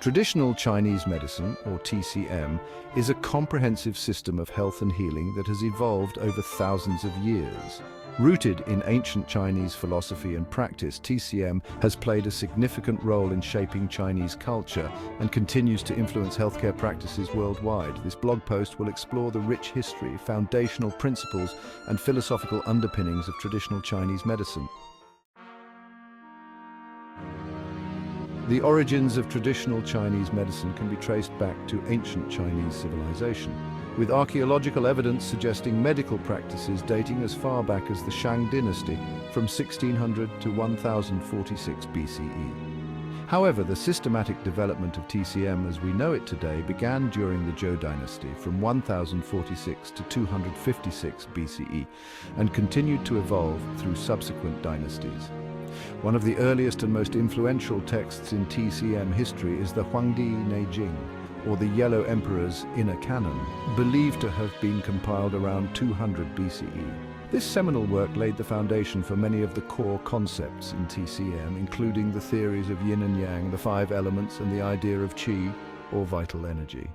Traditional Chinese medicine, or TCM, is a comprehensive system of health and healing that has evolved over thousands of years. Rooted in ancient Chinese philosophy and practice, TCM has played a significant role in shaping Chinese culture and continues to influence healthcare practices worldwide. This blog post will explore the rich history, foundational principles, and philosophical underpinnings of traditional Chinese medicine. The origins of traditional Chinese medicine can be traced back to ancient Chinese civilization, with archaeological evidence suggesting medical practices dating as far back as the Shang dynasty from 1600 to 1046 BCE. However, the systematic development of TCM as we know it today began during the Zhou dynasty from 1046 to 256 BCE and continued to evolve through subsequent dynasties. One of the earliest and most influential texts in TCM history is the Huangdi Neijing, or the Yellow Emperor's Inner Canon, believed to have been compiled around 200 BCE. This seminal work laid the foundation for many of the core concepts in TCM, including the theories of Yin and Yang, the 5 elements, and the idea of Qi, or vital energy.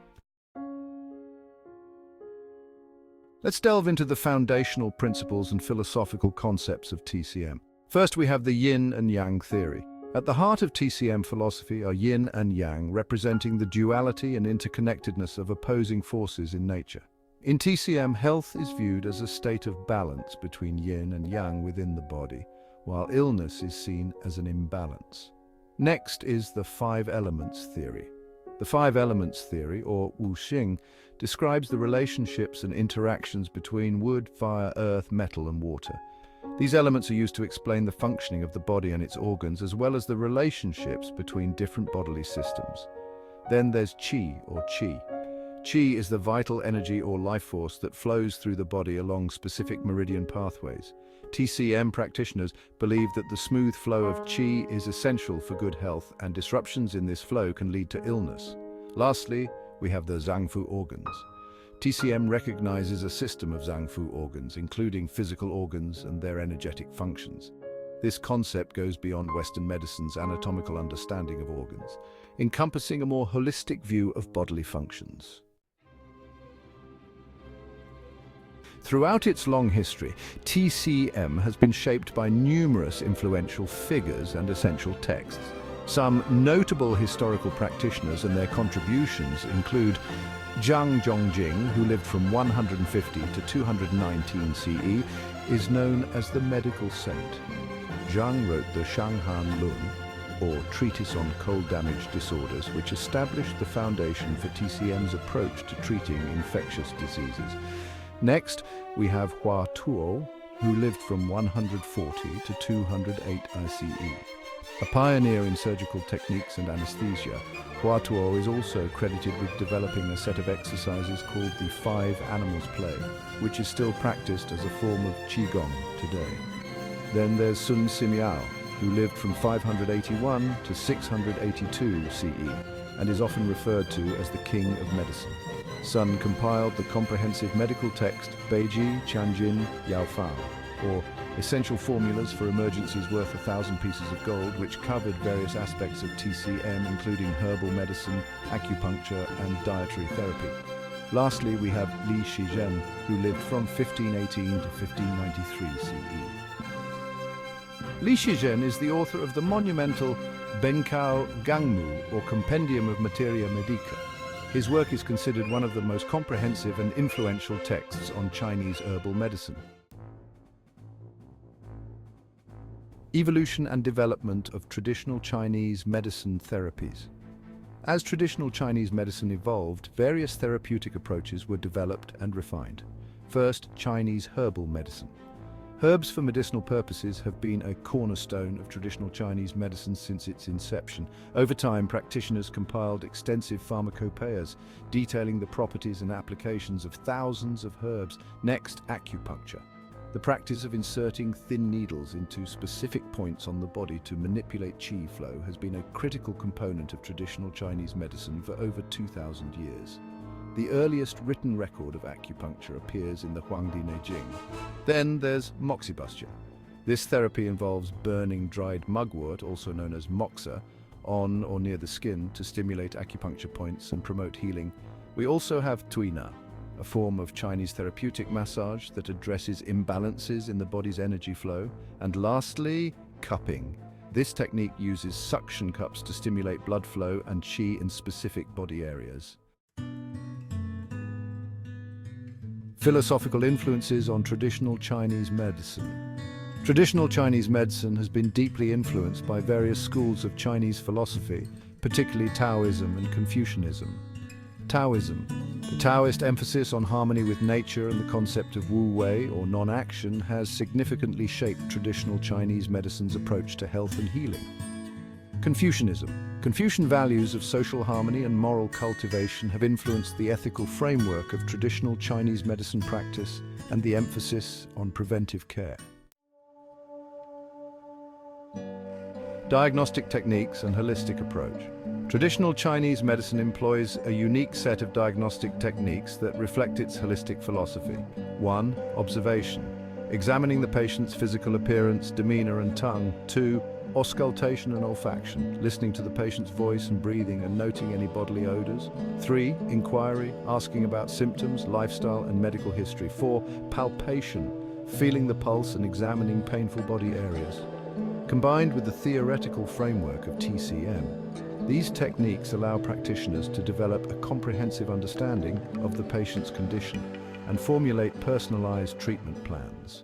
Let's delve into the foundational principles and philosophical concepts of TCM. First, we have the Yin and Yang theory. At the heart of TCM philosophy are Yin and Yang, representing the duality and interconnectedness of opposing forces in nature. In TCM, health is viewed as a state of balance between Yin and Yang within the body, while illness is seen as an imbalance. Next is the 5 elements theory. The 5 elements theory, or Wuxing, describes the relationships and interactions between wood, fire, earth, metal, and water. These elements are used to explain the functioning of the body and its organs, as well as the relationships between different bodily systems. Then there's Qi, or Qi. Qi is the vital energy or life force that flows through the body along specific meridian pathways. TCM practitioners believe that the smooth flow of Qi is essential for good health, and disruptions in this flow can lead to illness. Lastly, we have the Zangfu organs. TCM recognizes a system of Zangfu organs, including physical organs and their energetic functions. This concept goes beyond Western medicine's anatomical understanding of organs, encompassing a more holistic view of bodily functions. Throughout its long history, TCM has been shaped by numerous influential figures and essential texts. Some notable historical practitioners and their contributions include Zhang Zhongjing, who lived from 150 to 219 CE, is known as the medical saint. Zhang wrote the Shanghan Lun, or Treatise on Cold Damage Disorders, which established the foundation for TCM's approach to treating infectious diseases. Next, we Hua Tuo, who lived from 140 to 208 ICE. A pioneer in surgical techniques and anesthesia, Hua Tuo is also credited with developing a set of exercises called the 5 Animals Play, which is still practiced as a form of Qigong today. Then there's Sun Simiao, who lived from 581 to 682 CE, and is often referred to as the King of Medicine. Sun compiled the comprehensive medical text Beiji Qianjin Yaofao, or Essential Formulas for Emergencies Worth 1,000 Pieces of Gold, which covered various aspects of TCM, including herbal medicine, acupuncture, and dietary therapy. Lastly, we have Li Shizhen, who lived from 1518 to 1593 CE. Li Shizhen is the author of the monumental Benkao Gangmu, or Compendium of Materia Medica. His work is considered one of the most comprehensive and influential texts on Chinese herbal medicine. Evolution and development of traditional Chinese medicine therapies. As traditional Chinese medicine evolved, various therapeutic approaches were developed and refined. First, Chinese herbal medicine. Herbs for medicinal purposes have been a cornerstone of traditional Chinese medicine since its inception. Over time, practitioners compiled extensive pharmacopoeias detailing the properties and applications of thousands of herbs. Next, acupuncture. The practice of inserting thin needles into specific points on the body to manipulate qi flow has been a critical component of traditional Chinese medicine for over 2,000 years. The earliest written record of acupuncture appears in the Huangdi Neijing. Then there's moxibustion. This therapy involves burning dried mugwort, also known as moxa, on or near the skin to stimulate acupuncture points and promote healing. We also have tuina, a form of Chinese therapeutic massage that addresses imbalances in the body's energy flow. And lastly, cupping. This technique uses suction cups to stimulate blood flow and qi in specific body areas. Philosophical influences on traditional Chinese medicine. Traditional Chinese medicine has been deeply influenced by various schools of Chinese philosophy, particularly Taoism and Confucianism. Taoism. The Taoist emphasis on harmony with nature and the concept of Wu Wei, or non-action, has significantly shaped traditional Chinese medicine's approach to health and healing. Confucianism. Confucian values of social harmony and moral cultivation have influenced the ethical framework of traditional Chinese medicine practice and the emphasis on preventive care. Diagnostic techniques and holistic approach. Traditional Chinese medicine employs a unique set of diagnostic techniques that reflect its holistic philosophy. 1. Observation. Examining the patient's physical appearance, demeanor, and tongue. 2. Auscultation and olfaction, listening to the patient's voice and breathing and noting any bodily odors. 3. Inquiry, asking about symptoms, lifestyle, and medical history. 4. Palpation, feeling the pulse and examining painful body areas. Combined with the theoretical framework of TCM, these techniques allow practitioners to develop a comprehensive understanding of the patient's condition and formulate personalized treatment plans.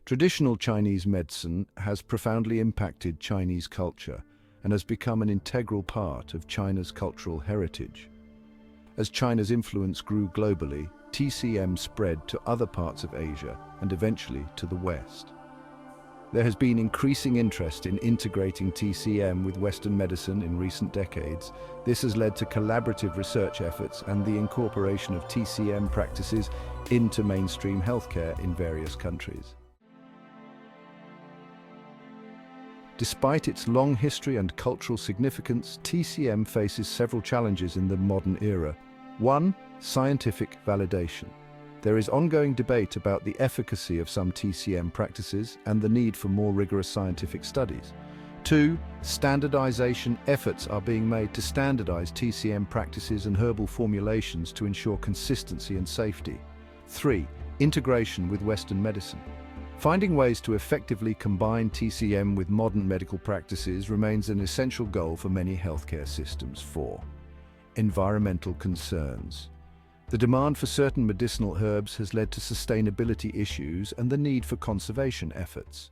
Traditional Chinese medicine has profoundly impacted Chinese culture and has become an integral part of China's cultural heritage. As China's influence grew globally, TCM spread to other parts of Asia and eventually to the West. There has been increasing interest in integrating TCM with Western medicine in recent decades. This has led to collaborative research efforts and the incorporation of TCM practices into mainstream healthcare in various countries. Despite its long history and cultural significance, TCM faces several challenges in the modern era. 1. Scientific validation. There is ongoing debate about the efficacy of some TCM practices and the need for more rigorous scientific studies. 2. Standardization. Efforts are being made to standardize TCM practices and herbal formulations to ensure consistency and safety. 3. Integration with Western medicine. Finding ways to effectively combine TCM with modern medical practices remains an essential goal for many healthcare systems. 4. Environmental concerns. The demand for certain medicinal herbs has led to sustainability issues and the need for conservation efforts.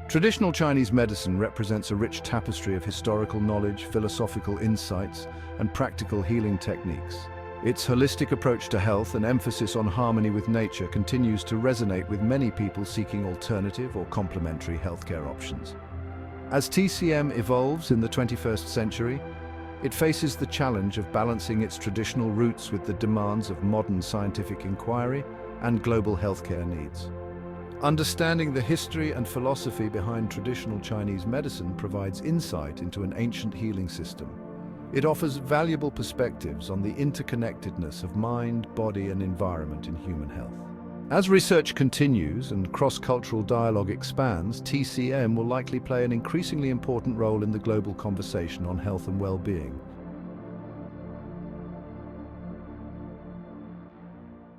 Traditional Chinese medicine represents a rich tapestry of historical knowledge, philosophical insights, and practical healing techniques. Its holistic approach to health and emphasis on harmony with nature continues to resonate with many people seeking alternative or complementary healthcare options. As TCM evolves in the 21st century, it faces the challenge of balancing its traditional roots with the demands of modern scientific inquiry and global healthcare needs. Understanding the history and philosophy behind traditional Chinese medicine provides insight into an ancient healing system. It offers valuable perspectives on the interconnectedness of mind, body, and environment in human health. As research continues and cross-cultural dialogue expands, TCM will likely play an increasingly important role in the global conversation on health and well-being.